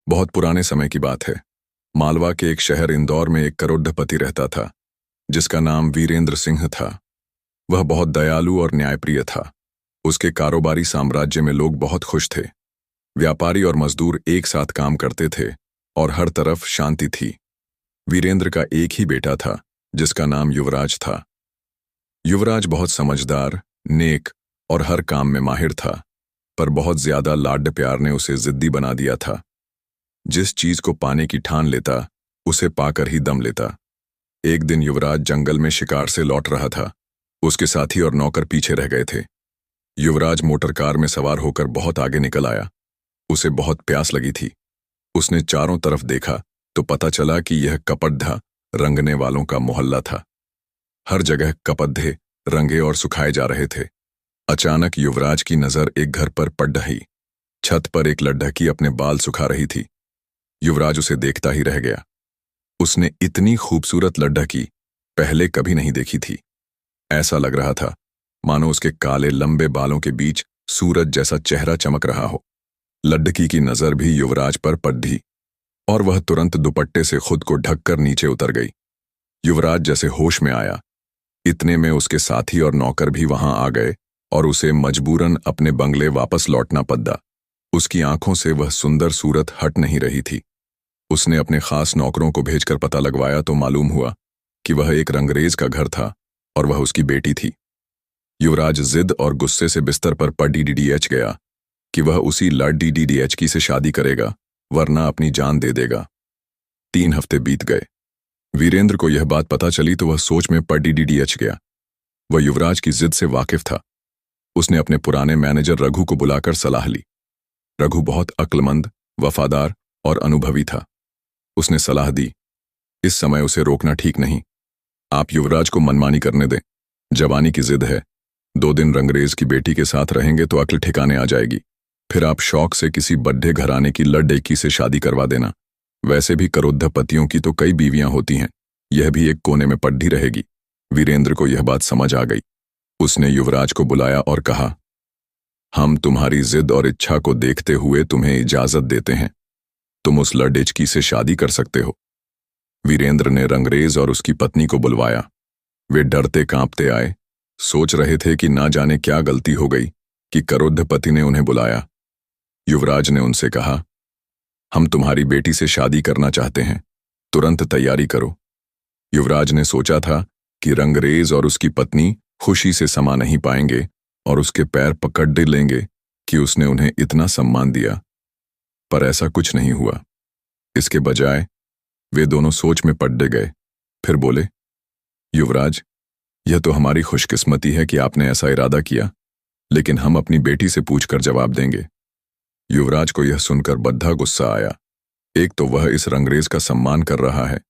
बहुत पुराने समय की बात है। मालवा के एक शहर इंदौर में एक करोड़पति रहता था, जिसका नाम वीरेंद्र सिंह था। वह बहुत दयालु और न्यायप्रिय था। उसके कारोबारी साम्राज्य में लोग बहुत खुश थे। व्यापारी और मजदूर एक साथ काम करते थे और हर तरफ शांति थी। वीरेंद्र का एक ही बेटा था, जिसका नाम युवराज था। युवराज बहुत समझदार, नेक और हर काम में माहिर था, पर बहुत ज्यादा लाड प्यार ने उसे जिद्दी बना दिया था। जिस चीज को पाने की ठान लेता, उसे पाकर ही दम लेता। एक दिन युवराज जंगल में शिकार से लौट रहा था। उसके साथी और नौकर पीछे रह गए थे। युवराज मोटर कार में सवार होकर बहुत आगे निकल आया। उसे बहुत प्यास लगी थी। उसने चारों तरफ देखा तो पता चला कि यह कपड्ढा रंगने वालों का मोहल्ला था। हर जगह कपड्ढे रंगे और सुखाए जा रहे थे। अचानक युवराज की नजर एक घर पर पड़ रही। छत पर एक लड़की अपने बाल सुखा रही थी। युवराज उसे देखता ही रह गया। उसने इतनी खूबसूरत लड़की पहले कभी नहीं देखी थी। ऐसा लग रहा था मानो उसके काले लंबे बालों के बीच सूरज जैसा चेहरा चमक रहा हो। लड़की की नजर भी युवराज पर पड़ी और वह तुरंत दुपट्टे से खुद को ढककर नीचे उतर गई। युवराज जैसे होश में आया, इतने में उसके साथी और नौकर भी वहां आ गए और उसे मजबूरन अपने बंगले वापस लौटना पड़ा। उसकी आंखों से वह सुंदर सूरत हट नहीं रही थी। उसने अपने खास नौकरों को भेजकर पता लगवाया तो मालूम हुआ कि वह एक रंगरेज का घर था और वह उसकी बेटी थी। युवराज जिद और गुस्से से बिस्तर पर पड़ डीडीएच गया कि वह उसी लड़की डीडीएच से शादी करेगा, वरना अपनी जान दे देगा। 3 हफ्ते बीत गए। वीरेंद्र को यह बात पता चली तो वह सोच में पड़ डीडीएच गया। वह युवराज की जिद से वाकिफ था। उसने अपने पुराने मैनेजर रघु को बुलाकर सलाह ली। रघु बहुत अक्लमंद, वफादार और अनुभवी था। उसने सलाह दी, इस समय उसे रोकना ठीक नहीं। आप युवराज को मनमानी करने दें। जवानी की जिद है। 2 दिन रंगरेज की बेटी के साथ रहेंगे तो अक्ल ठिकाने आ जाएगी। फिर आप शौक से किसी बड्ढे घराने की लड़की से शादी करवा देना। वैसे भी करोड़पतियों की तो कई बीवियां होती हैं, यह भी एक कोने में पड्ढी रहेगी। वीरेंद्र को यह बात समझ आ गई। उसने युवराज को बुलाया और कहा, हम तुम्हारी जिद और इच्छा को देखते हुए तुम्हें इजाजत देते हैं। तुम उस लड़की से शादी कर सकते हो। वीरेंद्र ने रंगरेज और उसकी पत्नी को बुलवाया। वे डरते कांपते आए, सोच रहे थे कि ना जाने क्या गलती हो गई कि करोड़पति ने उन्हें बुलाया। युवराज ने उनसे कहा, हम तुम्हारी बेटी से शादी करना चाहते हैं, तुरंत तैयारी करो। युवराज ने सोचा था कि रंगरेज और उसकी पत्नी खुशी से समा नहीं पाएंगे और उसके पैर पकड़ लेंगे कि उसने उन्हें इतना सम्मान दिया, पर ऐसा कुछ नहीं हुआ। इसके बजाय वे दोनों सोच में पड़ गए। फिर बोले, युवराज, यह तो हमारी खुशकिस्मती है कि आपने ऐसा इरादा किया, लेकिन हम अपनी बेटी से पूछकर जवाब देंगे। युवराज को यह सुनकर बद्धा गुस्सा आया। एक तो वह इस रंगरेज का सम्मान कर रहा है,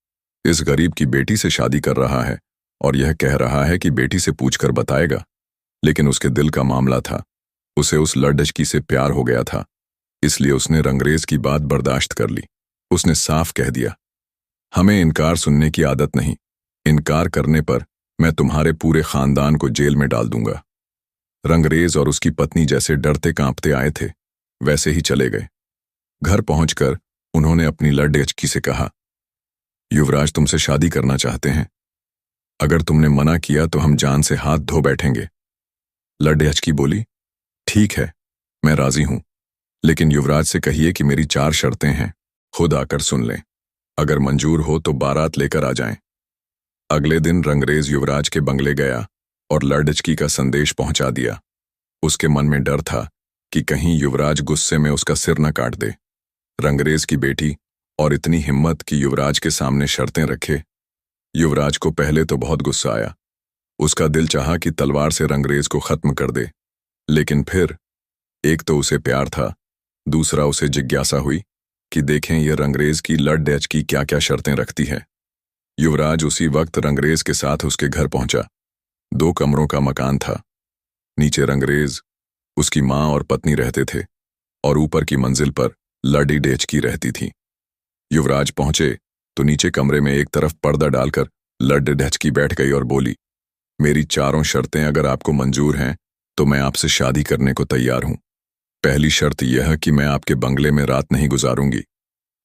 इस गरीब की बेटी से शादी कर रहा है और यह कह रहा है कि बेटी से पूछकर बताएगा। लेकिन उसके दिल का मामला था। उसे उस लड़की से प्यार हो गया था, इसलिए उसने रंगरेज की बात बर्दाश्त कर ली। उसने साफ कह दिया, हमें इनकार सुनने की आदत नहीं। इनकार करने पर मैं तुम्हारे पूरे खानदान को जेल में डाल दूंगा। रंगरेज और उसकी पत्नी जैसे डरते कांपते आए थे, वैसे ही चले गए। घर पहुंचकर उन्होंने अपनी लड़की से कहा, युवराज तुमसे शादी करना चाहते हैं। अगर तुमने मना किया तो हम जान से हाथ धो बैठेंगे। लड़की बोली, ठीक है, मैं राजी हूं, लेकिन युवराज से कहिए कि मेरी 4 शर्तें हैं, खुद आकर सुन लें। अगर मंजूर हो तो बारात लेकर आ जाएं। अगले दिन रंगरेज युवराज के बंगले गया और लड़की का संदेश पहुंचा दिया। उसके मन में डर था कि कहीं युवराज गुस्से में उसका सिर न काट दे। रंगरेज की बेटी और इतनी हिम्मत कि युवराज के सामने शर्तें रखे। युवराज को पहले तो बहुत गुस्सा आया। उसका दिल चाहा कि तलवार से रंगरेज को खत्म कर दे, लेकिन फिर एक तो उसे प्यार था, दूसरा उसे जिज्ञासा हुई कि देखें ये रंगरेज की लड़की क्या क्या शर्तें रखती है। युवराज उसी वक्त रंगरेज के साथ उसके घर पहुंचा। 2 कमरों का मकान था। नीचे रंगरेज, उसकी मां और पत्नी रहते थे और ऊपर की मंजिल पर लड़की रहती थी। युवराज पहुंचे तो नीचे कमरे में एक तरफ पर्दा डालकर लड़की बैठ गई और बोली, मेरी 4 शर्तें अगर आपको मंजूर हैं तो मैं आपसे शादी करने को तैयार हूं। पहली शर्त यह है कि मैं आपके बंगले में रात नहीं गुजारूंगी।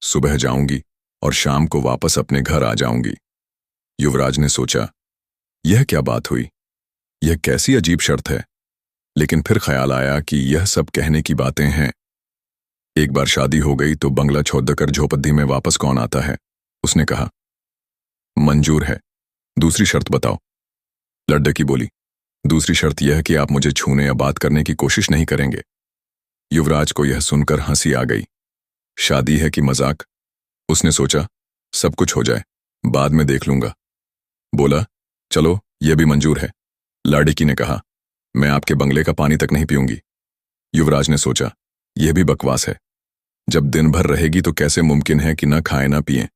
सुबह जाऊंगी और शाम को वापस अपने घर आ जाऊंगी। युवराज ने सोचा, यह क्या बात हुई? यह कैसी अजीब शर्त है? लेकिन फिर ख्याल आया कि यह सब कहने की बातें हैं। एक बार शादी हो गई तो बंगला छोड़कर झोपड़ी में वापस कौन आता है? उसने कहा। मंजूर है, दूसरी शर्त बताओ। लड़की बोली, दूसरी शर्त यह है कि आप मुझे छूने या बात करने की कोशिश नहीं करेंगे। युवराज को यह सुनकर हंसी आ गई। शादी है कि मजाक? उसने सोचा, सब कुछ हो जाए, बाद में देख लूंगा। बोला, चलो यह भी मंजूर है। लड़की ने कहा, मैं आपके बंगले का पानी तक नहीं पीऊंगी। युवराज ने सोचा, यह भी बकवास है। जब दिन भर रहेगी तो कैसे मुमकिन है कि न खाएं न पिएं?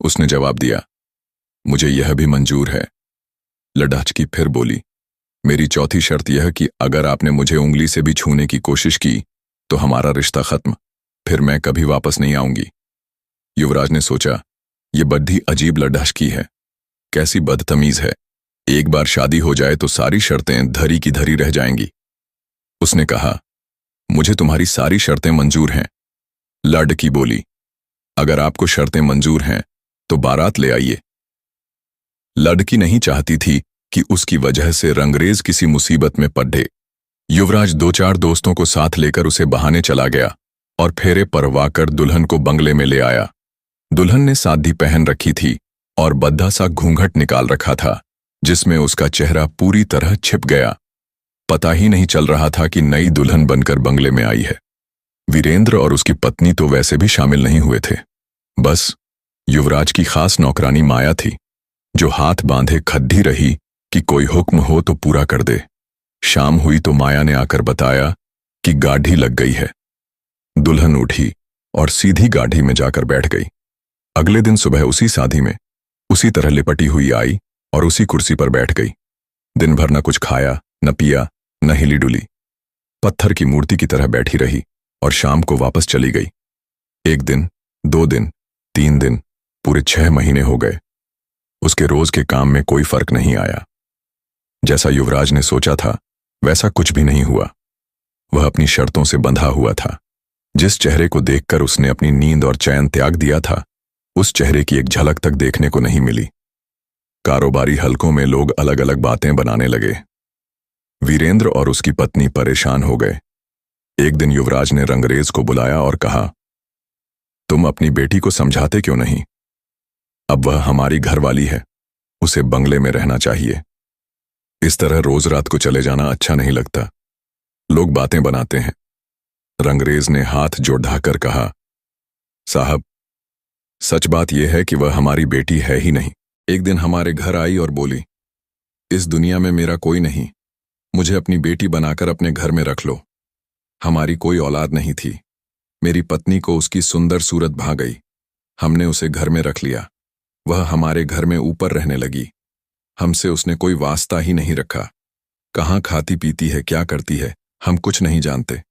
उसने जवाब दिया, मुझे यह भी मंजूर है। लड़की फिर बोली, मेरी चौथी शर्त यह कि अगर आपने मुझे उंगली से भी छूने की कोशिश की तो हमारा रिश्ता खत्म, फिर मैं कभी वापस नहीं आऊंगी। युवराज ने सोचा, यह बड़ी अजीब लड़की है, कैसी बदतमीज है। एक बार शादी हो जाए तो सारी शर्तें धरी की धरी रह जाएंगी। उसने कहा, मुझे तुम्हारी सारी शर्तें मंजूर हैं। लड़की बोली, अगर आपको शर्तें मंजूर हैं तो बारात ले आइए। लड़की नहीं चाहती थी कि उसकी वजह से रंगरेज किसी मुसीबत में पड़े। युवराज दो चार दोस्तों को साथ लेकर उसे बहाने चला गया और फेरे परवाकर दुल्हन को बंगले में ले आया। दुल्हन ने सादी पहन रखी थी और बद्धा सा घूंघट निकाल रखा था, जिसमें उसका चेहरा पूरी तरह छिप गया। पता ही नहीं चल रहा था कि नई दुल्हन बनकर बंगले में आई है। वीरेंद्र और उसकी पत्नी तो वैसे भी शामिल नहीं हुए थे। बस युवराज की खास नौकरानी माया थी, जो हाथ बांधे खड्डी रही कि कोई हुक्म हो तो पूरा कर दे। शाम हुई तो माया ने आकर बताया कि गाढ़ी लग गई है। दुल्हन उठी और सीधी गाढ़ी में जाकर बैठ गई। अगले दिन सुबह उसी शादी में उसी तरह लिपटी हुई आई और उसी कुर्सी पर बैठ गई। दिन भर न कुछ खाया, न पिया, न हिली डुली, पत्थर की मूर्ति की तरह बैठी रही और शाम को वापस चली गई। 1 दिन, 2 दिन, 3 दिन, पूरे 6 महीने हो गए। उसके रोज के काम में कोई फर्क नहीं आया। जैसा युवराज ने सोचा था वैसा कुछ भी नहीं हुआ। वह अपनी शर्तों से बंधा हुआ था। जिस चेहरे को देखकर उसने अपनी नींद और चैन त्याग दिया था, उस चेहरे की एक झलक तक देखने को नहीं मिली। कारोबारी हलकों में लोग अलग अलग बातें बनाने लगे। वीरेंद्र और उसकी पत्नी परेशान हो गए। एक दिन युवराज ने रंगरेज को बुलाया और कहा, तुम अपनी बेटी को समझाते क्यों नहीं? अब वह हमारी घरवाली है, उसे बंगले में रहना चाहिए। इस तरह रोज रात को चले जाना अच्छा नहीं लगता। लोग बातें बनाते हैं। रंगरेज ने हाथ जोड़कर कहा, साहब, सच बात यह है कि वह हमारी बेटी है ही नहीं। एक दिन हमारे घर आई और बोली, इस दुनिया में मेरा कोई नहीं, मुझे अपनी बेटी बनाकर अपने घर में रख लो। हमारी कोई औलाद नहीं थी। मेरी पत्नी को उसकी सुंदर सूरत भा गई। हमने उसे घर में रख लिया। वह हमारे घर में ऊपर रहने लगी। हमसे उसने कोई वास्ता ही नहीं रखा। कहाँ खाती पीती है, क्या करती है, हम कुछ नहीं जानते।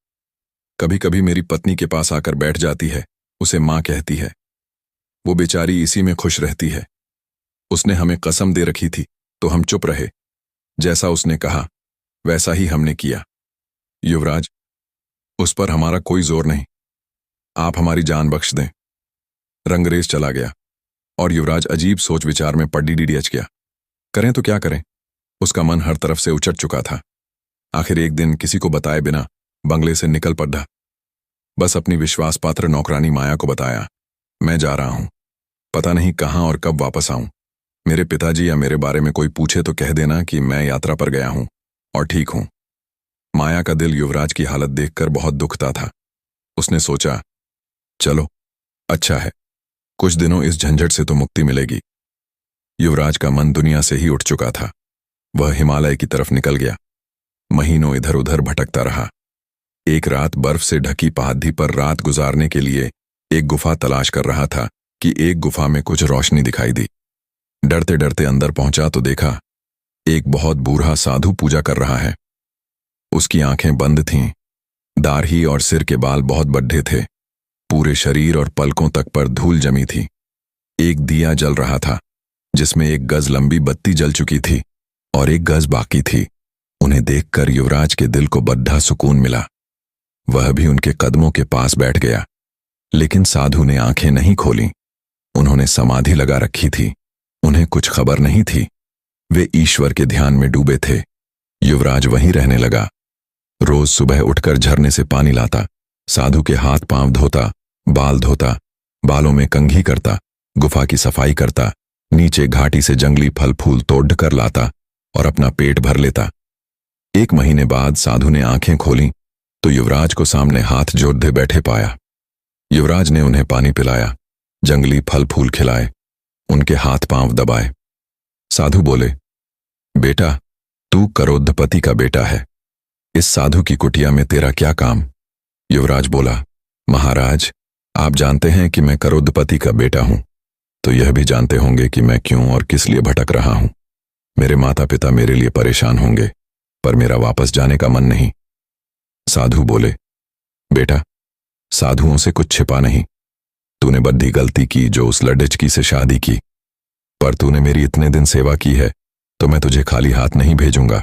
कभी कभी मेरी पत्नी के पास आकर बैठ जाती है, उसे माँ कहती है। वो बेचारी इसी में खुश रहती है। उसने हमें कसम दे रखी थी तो हम चुप रहे। जैसा उसने कहा वैसा ही हमने किया। युवराज, उस पर हमारा कोई जोर नहीं। आप हमारी जान बख्श दें। रंगरेज चला गया और युवराज अजीब सोच विचार में पड़ीडीडीएच गया। करें तो क्या करें? उसका मन हर तरफ से उचट चुका था। आखिर एक दिन किसी को बताए बिना बंगले से निकल पड़ा। बस अपनी विश्वास पात्र नौकरानी माया को बताया, मैं जा रहा हूं, पता नहीं कहां और कब वापस आऊं। मेरे पिताजी या मेरे बारे में कोई पूछे तो कह देना कि मैं यात्रा पर गया हूं और ठीक हूं। माया का दिल युवराज की हालत देखकर बहुत दुखता था। उसने सोचा, चलो अच्छा है, कुछ दिनों इस झंझट से तो मुक्ति मिलेगी। युवराज का मन दुनिया से ही उठ चुका था। वह हिमालय की तरफ निकल गया। महीनों इधर उधर भटकता रहा। एक रात बर्फ से ढकी पहाड़ी पर रात गुजारने के लिए एक गुफा तलाश कर रहा था कि एक गुफा में कुछ रोशनी दिखाई दी। डरते डरते अंदर पहुंचा तो देखा एक बहुत बूढ़ा साधु पूजा कर रहा है। उसकी आंखें बंद थीं, दाढ़ी और सिर के बाल बहुत बड्ढे थे। पूरे शरीर और पलकों तक पर धूल जमी थी। एक दिया जल रहा था जिसमें 1 गज लंबी बत्ती जल चुकी थी और 1 गज बाकी थी। उन्हें देखकर युवराज के दिल को बड़ा सुकून मिला। वह भी उनके कदमों के पास बैठ गया। लेकिन साधु ने आंखें नहीं खोलीं। उन्होंने समाधि लगा रखी थी। उन्हें कुछ खबर नहीं थी। वे ईश्वर के ध्यान में डूबे थे। युवराज वहीं रहने लगा। रोज सुबह उठकर झरने से पानी लाता, साधु के हाथ पांव धोता, बाल धोता, बालों में कंघी करता, गुफा की सफाई करता, नीचे घाटी से जंगली फल फूल तोड़ कर लाता और अपना पेट भर लेता। 1 महीने बाद साधु ने आंखें खोलीं तो युवराज को सामने हाथ जोड़े बैठे पाया। युवराज ने उन्हें पानी पिलाया, जंगली फल फूल खिलाए, उनके हाथ पांव दबाए। साधु बोले, बेटा, तू करोड़पति का बेटा है। इस साधु की कुटिया में तेरा क्या काम? युवराज बोला, महाराज, आप जानते हैं कि मैं करोड़पति का बेटा हूं, तो यह भी जानते होंगे कि मैं क्यों और किस लिए भटक रहा हूं। मेरे माता पिता मेरे लिए परेशान होंगे, पर मेरा वापस जाने का मन नहीं। साधु बोले, बेटा, साधुओं से कुछ छिपा नहीं। तूने बड़ी गलती की जो उस लड़िचकी से शादी की, पर तूने मेरी इतने दिन सेवा की है तो मैं तुझे खाली हाथ नहीं भेजूंगा।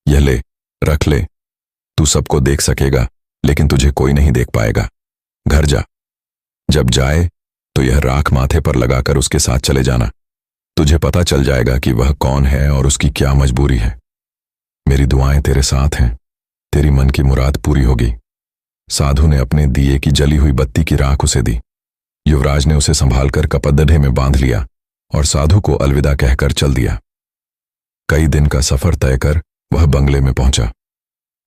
यह ले, रख ले। तू सबको देख सकेगा, लेकिन तुझे कोई नहीं देख पाएगा। घर जा। जब जाए तो यह राख माथे पर लगाकर उसके साथ चले जाना। तुझे पता चल जाएगा कि वह कौन है और उसकी क्या मजबूरी है। मेरी दुआएं तेरे साथ हैं, तेरी मन की मुराद पूरी होगी। साधु ने अपने दिए की जली हुई बत्ती की राख उसे दी। युवराज ने उसे संभालकर कपदढ़े में बांध लिया और साधु को अलविदा कहकर चल दिया। कई दिन का सफर तय कर वह बंगले में पहुंचा।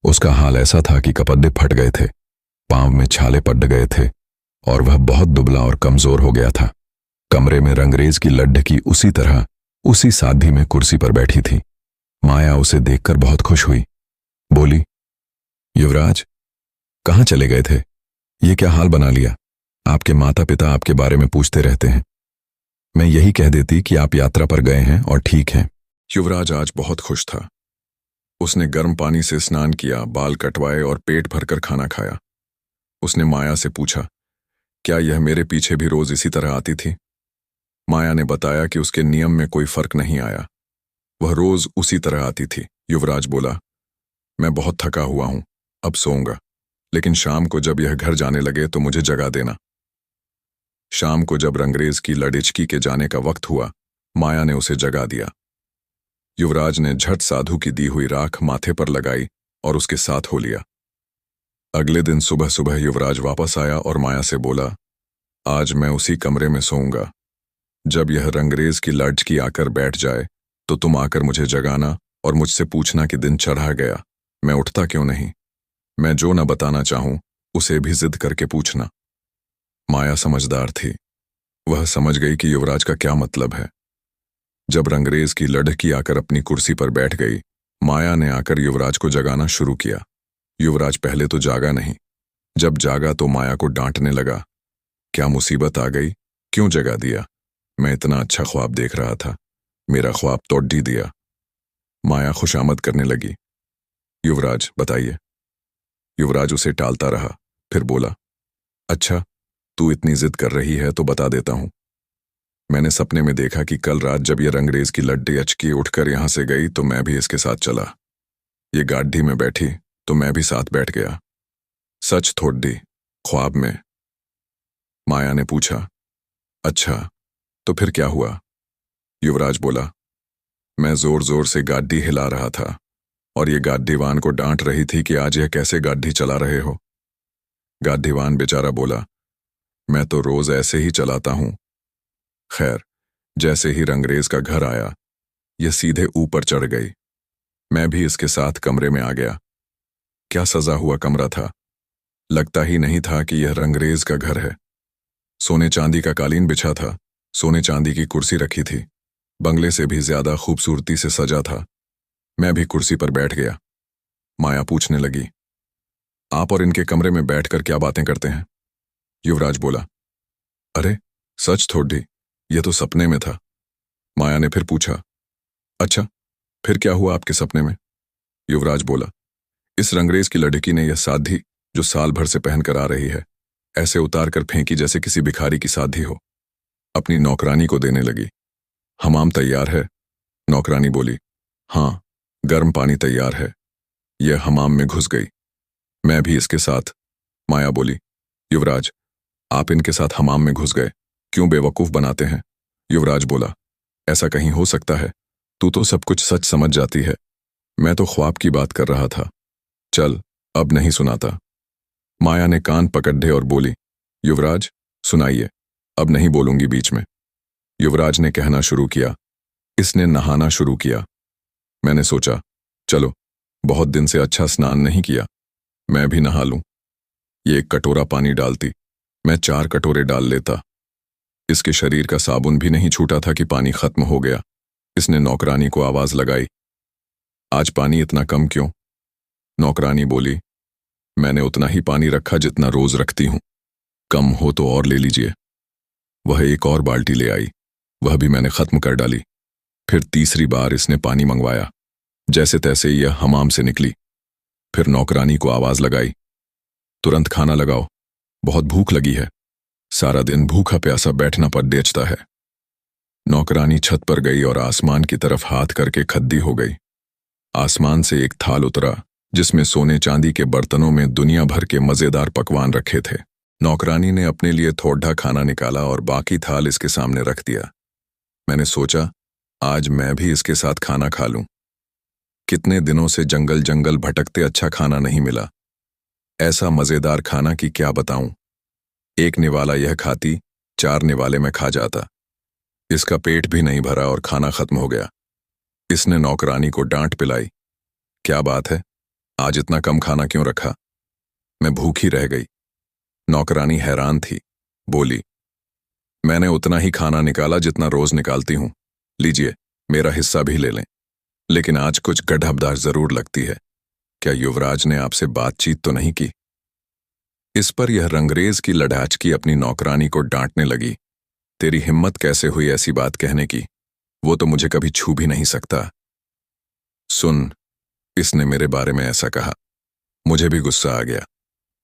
उसका हाल ऐसा था कि कपड़े फट गए थे, पांव में छाले पड़ गए थे और वह बहुत दुबला और कमजोर हो गया था। कमरे में रंगरेज की लड्ढकी उसी तरह उसी साधी में कुर्सी पर बैठी थी। माया उसे देखकर बहुत खुश हुई। बोली, युवराज, कहां चले गए थे? ये क्या हाल बना लिया? आपके माता पिता आपके बारे में पूछते रहते हैं। मैं यही कह देती कि आप यात्रा पर गए हैं और ठीक हैं। युवराज आज बहुत खुश था। उसने गर्म पानी से स्नान किया, बाल कटवाए और पेट भरकर खाना खाया। उसने माया से पूछा, क्या यह मेरे पीछे भी रोज इसी तरह आती थी? माया ने बताया कि उसके नियम में कोई फर्क नहीं आया, वह रोज उसी तरह आती थी। युवराज बोला, मैं बहुत थका हुआ हूं, अब सोऊंगा, लेकिन शाम को जब यह घर जाने लगे तो मुझे जगा देना। शाम को जब रंगरेज की लड़िचकी के जाने का वक्त हुआ, माया ने उसे जगा दिया। युवराज ने झट साधु की दी हुई राख माथे पर लगाई और उसके साथ हो लिया। अगले दिन सुबह सुबह युवराज वापस आया और माया से बोला, आज मैं उसी कमरे में सोऊंगा। जब यह रंगरेज की लड़िचकी आकर बैठ जाए तो तुम आकर मुझे जगाना और मुझसे पूछना कि दिन चढ़ा गया, मैं उठता क्यों नहीं। मैं जो न बताना चाहूं उसे भी जिद करके पूछना। माया समझदार थी, वह समझ गई कि युवराज का क्या मतलब है। जब रंगरेज की लड़की आकर अपनी कुर्सी पर बैठ गई, माया ने आकर युवराज को जगाना शुरू किया। युवराज पहले तो जागा नहीं। जब जागा तो माया को डांटने लगा, क्या मुसीबत आ गई, क्यों जगा दिया? मैं इतना अच्छा ख्वाब देख रहा था, मेरा ख्वाब तोड़ ही दिया। माया खुशामद करने लगी, युवराज बताइए। युवराज उसे टालता रहा, फिर बोला, अच्छा, तू इतनी जिद कर रही है तो बता देता हूं। मैंने सपने में देखा कि कल रात जब ये रंगरेज की लड्डी अचकी उठकर यहां से गई तो मैं भी इसके साथ चला। ये गाड़ी में बैठी तो मैं भी साथ बैठ गया। सच थोड़ी, ख्वाब में? माया ने पूछा, अच्छा, तो फिर क्या हुआ? युवराज बोला, मैं जोर जोर से गाड़ी हिला रहा था और ये गाड़ीवान को डांट रही थी कि आज यह कैसे गाड़ी चला रहे हो। गाड़ीवान बेचारा बोला, मैं तो रोज ऐसे ही चलाता हूं। खैर, जैसे ही रंगरेज का घर आया, यह सीधे ऊपर चढ़ गई। मैं भी इसके साथ कमरे में आ गया। क्या सजा हुआ कमरा था, लगता ही नहीं था कि यह रंगरेज का घर है। सोने चांदी का कालीन बिछा था, सोने चांदी की कुर्सी रखी थी, बंगले से भी ज्यादा खूबसूरती से सजा था। मैं भी कुर्सी पर बैठ गया। माया पूछने लगी, आप और इनके कमरे में बैठकर क्या बातें करते हैं? युवराज बोला, अरे सच थोड़ी, यह तो सपने में था। माया ने फिर पूछा, अच्छा, फिर क्या हुआ आपके सपने में? युवराज बोला, इस रंगरेज की लड़की ने यह साधी जो साल भर से पहनकर आ रही है, ऐसे उतार कर फेंकी जैसे किसी भिखारी की साधी हो। अपनी नौकरानी को देने लगी। हमाम तैयार है? नौकरानी बोली, हाँ, गर्म पानी तैयार है। यह हमाम में घुस गई, मैं भी इसके साथ। माया बोली, युवराज, आप इनके साथ हमाम में घुस गए, क्यों बेवकूफ बनाते हैं? युवराज बोला, ऐसा कहीं हो सकता है? तू तो सब कुछ सच समझ जाती है। मैं तो ख्वाब की बात कर रहा था। चल, अब नहीं सुनाता। माया ने कान पकड़े और बोली, युवराज सुनाइए, अब नहीं बोलूंगी बीच में। युवराज ने कहना शुरू किया, इसने नहाना शुरू किया। मैंने सोचा, चलो, बहुत दिन से अच्छा स्नान नहीं किया, मैं भी नहा लूं। ये एक कटोरा पानी डालती, मैं 4 कटोरे डाल लेता। इसके शरीर का साबुन भी नहीं छूटा था कि पानी खत्म हो गया। इसने नौकरानी को आवाज लगाई, आज पानी इतना कम क्यों? नौकरानी बोली, मैंने उतना ही पानी रखा जितना रोज रखती हूं, कम हो तो और ले लीजिए। वह एक और बाल्टी ले आई, वह भी मैंने खत्म कर डाली। फिर तीसरी बार इसने पानी मंगवाया। जैसे तैसे यह हमाम से निकली। फिर नौकरानी को आवाज लगाई, तुरंत खाना लगाओ, बहुत भूख लगी है। सारा दिन भूखा प्यासा बैठना पर डेचता है। नौकरानी छत पर गई और आसमान की तरफ हाथ करके खद्दी हो गई। आसमान से एक थाल उतरा जिसमें सोने चांदी के बर्तनों में दुनिया भर के मजेदार पकवान रखे थे। नौकरानी ने अपने लिए थोड़ा खाना निकाला और बाकी थाल इसके सामने रख दिया। मैंने सोचा, आज मैं भी इसके साथ खाना खा लूं। कितने दिनों से जंगल जंगल भटकते अच्छा खाना नहीं मिला। ऐसा मजेदार खाना कि क्या बताऊं। एक निवाला यह खाती, 4 निवाले में खा जाता। इसका पेट भी नहीं भरा और खाना खत्म हो गया। इसने नौकरानी को डांट पिलाई, क्या बात है, आज इतना कम खाना क्यों रखा? मैं भूखी रह गई। नौकरानी हैरान थी, बोली, मैंने उतना ही खाना निकाला जितना रोज निकालती हूं, लीजिए, मेरा हिस्सा भी ले लें। लेकिन आज कुछ गढ़बदार जरूर लगती है। क्या युवराज ने आपसे बातचीत तो नहीं की? इस पर यह रंगरेज की लड़ाचकी अपनी नौकरानी को डांटने लगी, तेरी हिम्मत कैसे हुई ऐसी बात कहने की? वो तो मुझे कभी छू भी नहीं सकता। सुन, इसने मेरे बारे में ऐसा कहा। मुझे भी गुस्सा आ गया।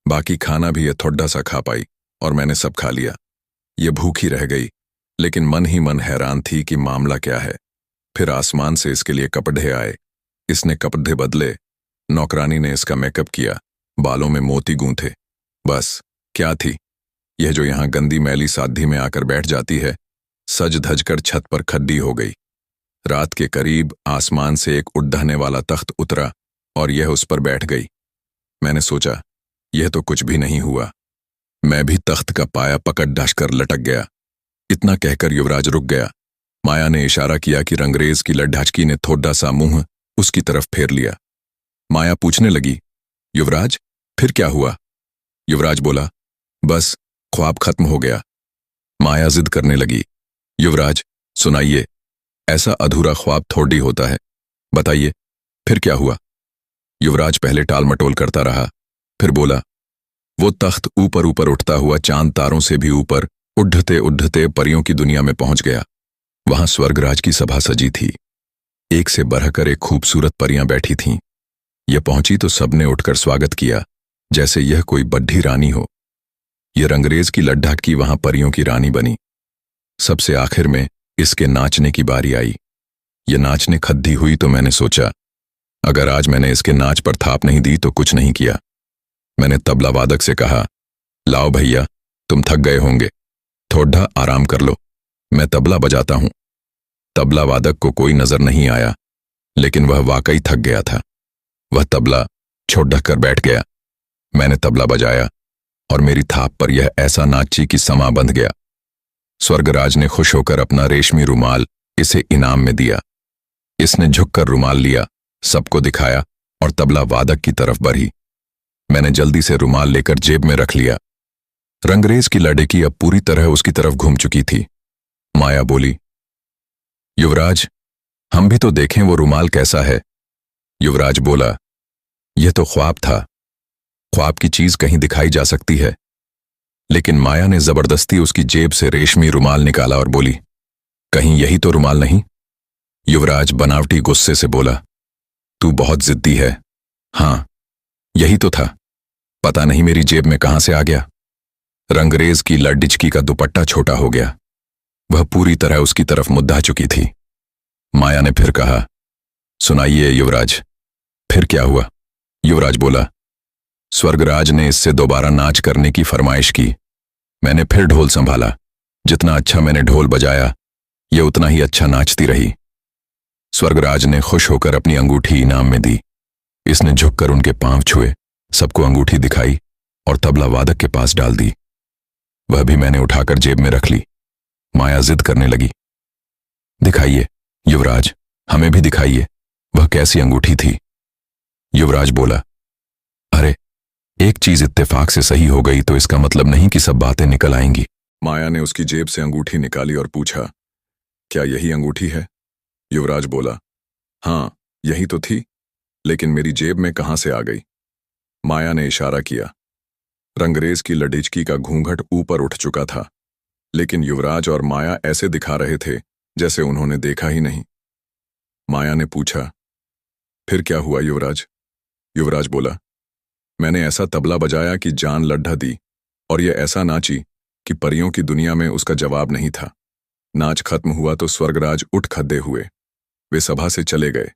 बाकी खाना भी यह थोड़ा सा खा पाई और मैंने सब खा लिया। ये भूखी रह गई, लेकिन मन ही मन हैरान थी कि मामला क्या है। फिर आसमान से इसके लिए कपड़े आए। इसने कपड़े बदले। नौकरानी ने इसका मेकअप किया, बालों में मोती गूंथे। बस, क्या थी यह जो यहां गंदी मैली साधी में आकर बैठ जाती है। सज धज कर छत पर खड्डी हो गई। रात के करीब आसमान से एक उड़ने वाला तख्त उतरा और यह उस पर बैठ गई। मैंने सोचा, यह तो कुछ भी नहीं हुआ। मैं भी तख्त का पाया पकड़ डस कर लटक गया। इतना कहकर युवराज रुक गया। माया ने इशारा किया कि रंगरेज की लड्ढाचकी ने थोड़ा सा मुंह उसकी तरफ फेर लिया। माया पूछने लगी, युवराज फिर क्या हुआ? युवराज बोला, बस ख्वाब खत्म हो गया। माया जिद करने लगी, युवराज सुनाइए, ऐसा अधूरा ख्वाब थोड़ी होता है, बताइए फिर क्या हुआ? युवराज पहले टाल मटोल करता रहा, फिर बोला, वो तख्त ऊपर ऊपर उठता हुआ चांद तारों से भी ऊपर उड़ते उड़ते परियों की दुनिया में पहुंच गया। वहां स्वर्गराज की सभा सजी थी। एक से बढ़कर एक खूबसूरत परियां बैठी थीं। यह पहुंची तो सबने उठकर स्वागत किया, जैसे यह कोई बड्ढी रानी हो। यह रंगरेज की लड्ढाकी वहां परियों की रानी बनी। सबसे आखिर में इसके नाचने की बारी आई। यह नाचने खद्दी हुई तो मैंने सोचा, अगर आज मैंने इसके नाच पर थाप नहीं दी तो कुछ नहीं किया। मैंने तबला वादक से कहा, लाओ भैया, तुम थक गए होंगे, थोड़ा आराम कर लो, मैं तबला बजाता हूं। तबला वादक को कोई नजर नहीं आया, लेकिन वह वाकई थक गया था। वह तबला छोड़ ढक कर बैठ गया। मैंने तबला बजाया और मेरी थाप पर यह ऐसा नाची कि समा बंध गया। स्वर्गराज ने खुश होकर अपना रेशमी रुमाल इसे इनाम में दिया। इसने झुककर रुमाल लिया, सबको दिखाया और तबला वादक की तरफ बढ़ी। मैंने जल्दी से रुमाल लेकर जेब में रख लिया। रंगरेज की लड़की अब पूरी तरह उसकी तरफ घूम चुकी थी। माया बोली, युवराज हम भी तो देखें वो रुमाल कैसा है। युवराज बोला, यह तो ख्वाब था, ख्वाब की चीज कहीं दिखाई जा सकती है। लेकिन माया ने जबरदस्ती उसकी जेब से रेशमी रुमाल निकाला और बोली, कहीं यही तो रुमाल नहीं? युवराज बनावटी गुस्से से बोला, तू बहुत जिद्दी है। हाँ, यही तो था, पता नहीं मेरी जेब में कहां से आ गया। रंगरेज की लड्डिचकी का दुपट्टा छोटा हो गया। वह पूरी तरह उसकी तरफ मुद्दा चुकी थी। माया ने फिर कहा, सुनाइए युवराज, फिर क्या हुआ? युवराज बोला, स्वर्गराज ने इससे दोबारा नाच करने की फरमाइश की। मैंने फिर ढोल संभाला। जितना अच्छा मैंने ढोल बजाया, ये उतना ही अच्छा नाचती रही। स्वर्गराज ने खुश होकर अपनी अंगूठी इनाम में दी। इसने झुककर उनके पांव छुए, सबको अंगूठी दिखाई और तबला वादक के पास डाल दी। वह भी मैंने उठाकर जेब में रख ली। माया जिद करने लगी, दिखाइए युवराज, हमें भी दिखाइए, वह कैसी अंगूठी थी। युवराज बोला, अरे एक चीज इत्तेफाक से सही हो गई तो इसका मतलब नहीं कि सब बातें निकल आएंगी। माया ने उसकी जेब से अंगूठी निकाली और पूछा, क्या यही अंगूठी है? युवराज बोला, हाँ यही तो थी, लेकिन मेरी जेब में कहां से आ गई? माया ने इशारा किया। रंगरेज की लडिचकी का घूंघट ऊपर उठ चुका था, लेकिन युवराज और माया ऐसे दिखा रहे थे जैसे उन्होंने देखा ही नहीं। माया ने पूछा, फिर क्या हुआ युवराज? युवराज बोला, मैंने ऐसा तबला बजाया कि जान लड्ढा दी, और यह ऐसा नाची कि परियों की दुनिया में उसका जवाब नहीं था। नाच खत्म हुआ तो स्वर्गराज उठ खद्दे हुए। वे सभा से चले गए।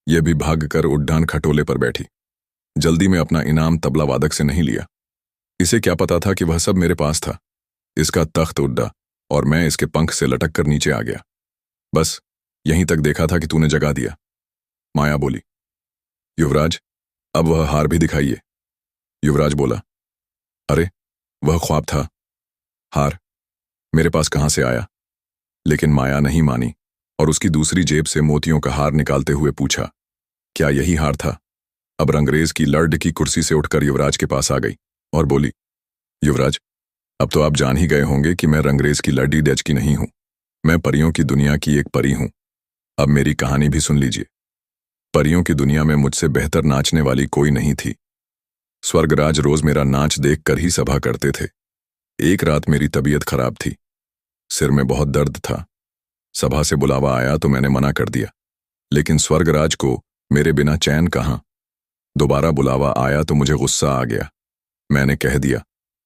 यह भी भागकर उड्डान खटोले पर बैठी। जल्दी में अपना इनाम तबला वादक से नहीं लिया। इसे क्या पता था कि वह सब मेरे पास था। इसका तख्त उड्डा और मैं इसके पंख से लटक कर नीचे आ गया। बस यहीं तक देखा था कि तूने जगा दिया। माया बोली, युवराज अब वह हार भी दिखाइए। युवराज बोला, अरे वह ख्वाब था, हार मेरे पास कहां से आया? लेकिन माया नहीं मानी और उसकी दूसरी जेब से मोतियों का हार निकालते हुए पूछा, क्या यही हार था? अब रंगरेज की लर्ड की कुर्सी से उठकर युवराज के पास आ गई और बोली, युवराज अब तो आप जान ही गए होंगे कि मैं रंगरेज की लड़ी डच की नहीं हूं। मैं परियों की दुनिया की एक परी हूं। अब मेरी कहानी भी सुन लीजिए। परियों की दुनिया में मुझसे बेहतर नाचने वाली कोई नहीं थी। स्वर्गराज रोज मेरा नाच देखकर ही सभा करते थे। एक रात मेरी तबीयत खराब थी, सिर में बहुत दर्द था। सभा से बुलावा आया तो मैंने मना कर दिया, लेकिन स्वर्गराज को मेरे बिना चैन कहां। दोबारा बुलावा आया तो मुझे गुस्सा आ गया। मैंने कह दिया,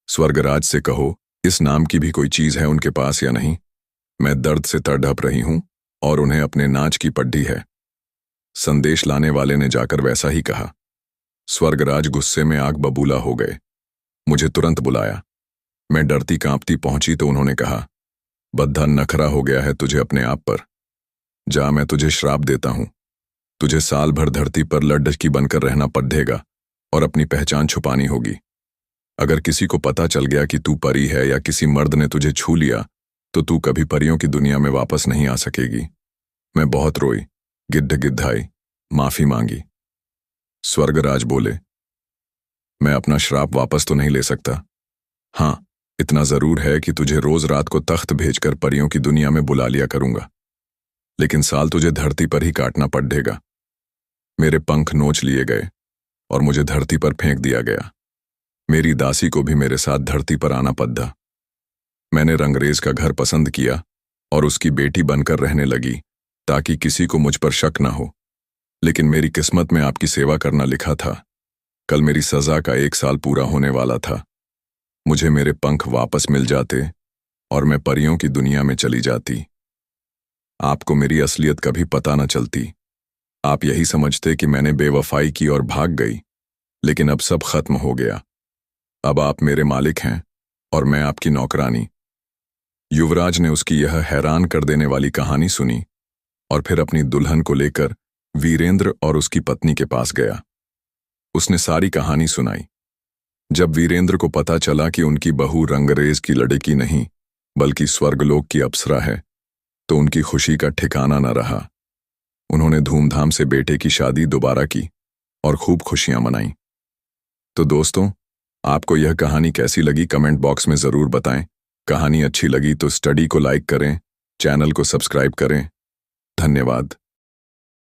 स्वर्गराज से कहो इस नाम की भी कोई चीज है उनके पास या नहीं। मैं दर्द से तड़प रही हूं और उन्हें अपने नाच की पड्डी है। संदेश लाने वाले ने जाकर वैसा ही कहा। स्वर्गराज गुस्से में आग बबूला हो गए। मुझे तुरंत बुलाया। मैं डरती कांपती पहुंची तो उन्होंने कहा, बद्धा नखरा हो गया है तुझे अपने आप पर। जा, मैं तुझे श्राप देता हूं। तुझे साल भर धरती पर लड्ढकी बनकर रहना पड़ेगा और अपनी पहचान छुपानी होगी। अगर किसी को पता चल गया कि तू परी है या किसी मर्द ने तुझे छू लिया तो तू कभी परियों की दुनिया में वापस नहीं आ सकेगी। मैं बहुत रोई, गिद्ध गिद्धाई, माफी मांगी। स्वर्गराज बोले, मैं अपना श्राप वापस तो नहीं ले सकता। हाँ, इतना जरूर है कि तुझे रोज रात को तख्त भेजकर परियों की दुनिया में बुला लिया करूंगा, लेकिन साल तुझे धरती पर ही काटना पड़ेगा। मेरे पंख नोच लिए गए और मुझे धरती पर फेंक दिया गया। मेरी दासी को भी मेरे साथ धरती पर आना पड़ा। मैंने रंगरेज का घर पसंद किया और उसकी बेटी बनकर रहने लगी ताकि किसी को मुझ पर शक न हो। लेकिन मेरी किस्मत में आपकी सेवा करना लिखा था। कल मेरी सजा का 1 साल पूरा होने वाला था। मुझे मेरे पंख वापस मिल जाते और मैं परियों की दुनिया में चली जाती। आपको मेरी असलियत कभी पता न चलती। आप यही समझते कि मैंने बेवफाई की और भाग गई, लेकिन अब सब खत्म हो गया। अब आप मेरे मालिक हैं और मैं आपकी नौकरानी। युवराज ने उसकी यह हैरान कर देने वाली कहानी सुनी और फिर अपनी दुल्हन को लेकर वीरेंद्र और उसकी पत्नी के पास गया। उसने सारी कहानी सुनाई। जब वीरेंद्र को पता चला कि उनकी बहू रंगरेज की लड़की नहीं बल्कि स्वर्गलोक की अप्सरा है, तो उनकी खुशी का ठिकाना न रहा। उन्होंने धूमधाम से बेटे की शादी दोबारा की और खूब खुशियां मनाई। तो दोस्तों, आपको यह कहानी कैसी लगी कमेंट बॉक्स में ज़रूर बताएं। कहानी अच्छी लगी तो स्टडी को लाइक करें, चैनल को सब्सक्राइब करें। धन्यवाद।